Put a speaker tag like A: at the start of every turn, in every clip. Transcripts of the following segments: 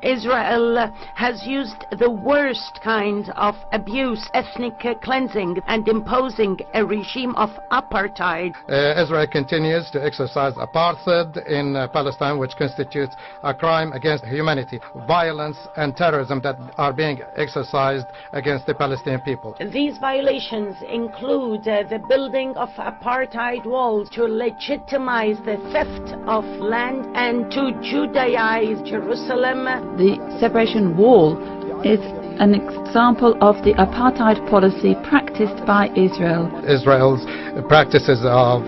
A: Israel has used the worst kind of abuse, ethnic cleansing, and imposing a regime of apartheid.
B: Israel continues to exercise apartheid in Palestine, which constitutes a crime against humanity, violence and terrorism that are being exercised against the Palestinian people.
A: These violations include the building of apartheid walls to legitimize the theft of land and to Judaize Jerusalem.
C: The separation wall is an example of the apartheid policy practiced by Israel.
B: Israel's practices of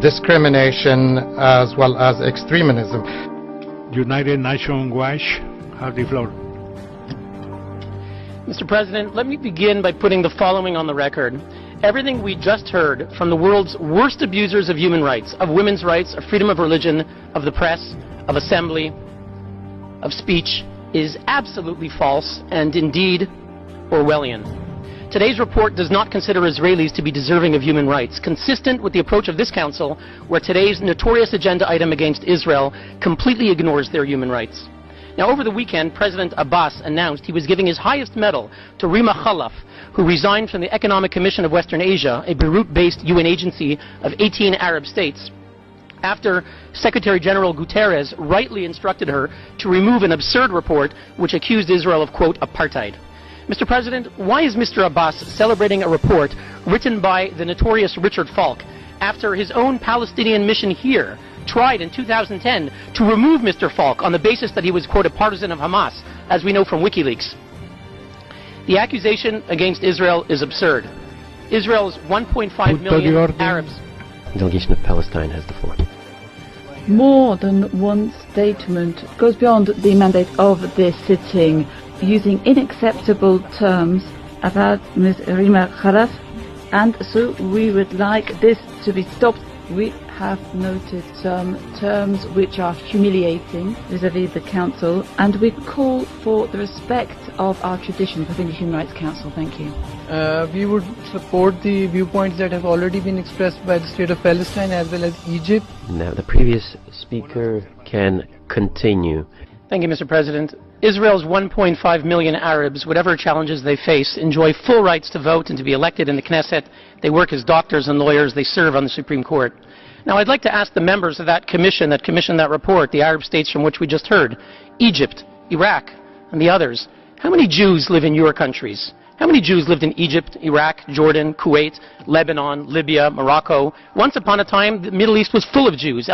B: discrimination as well as extremism.
D: United Nations Watch have the floor.
E: Mr. President, let me begin by putting the following on the record. Everything we just heard from the world's worst abusers of human rights, of women's rights, of freedom of religion, of the press, of assembly, of speech, is absolutely false and indeed Orwellian. Today's report does not consider Israelis to be deserving of human rights, consistent with the approach of this Council, where today's notorious agenda item against Israel completely ignores their human rights. Now, over the weekend, President Abbas announced he was giving his highest medal to Rima Khalaf, who resigned from the Economic Commission of Western Asia, a Beirut-based UN agency of 18 Arab states, after Secretary General Guterres rightly instructed her to remove an absurd report which accused Israel of, quote, apartheid. Mr. President, why is Mr. Abbas celebrating a report written by the notorious Richard Falk after his own Palestinian mission here tried in 2010 to remove Mr. Falk on the basis that he was, quote, a partisan of Hamas, as we know from WikiLeaks? The accusation against Israel is absurd. Israel's 1.5 million Arabs.
F: The delegation of Palestine has the floor.
C: More than one statement goes beyond the mandate of this sitting, using unacceptable terms about Ms. Rima Khalaf, and so we would like this to be stopped. We have noted some terms which are humiliating vis-à-vis the Council, and we call for the respect of our tradition within the Human Rights Council. Thank you.
G: We would support the viewpoints that have already been expressed by the State of Palestine as well as Egypt.
F: Now, the previous speaker can continue.
E: Thank you, Mr. President. Israel's 1.5 million Arabs, whatever challenges they face, enjoy full rights to vote and to be elected in the Knesset. They work as doctors and lawyers. They serve on the Supreme Court. Now, I'd like to ask the members of that commission that commissioned that report, the Arab states from which we just heard, Egypt, Iraq, and the others, how many Jews live in your countries? How many Jews lived in Egypt, Iraq, Jordan, Kuwait, Lebanon, Libya, Morocco? Once upon a time, the Middle East was full of Jews.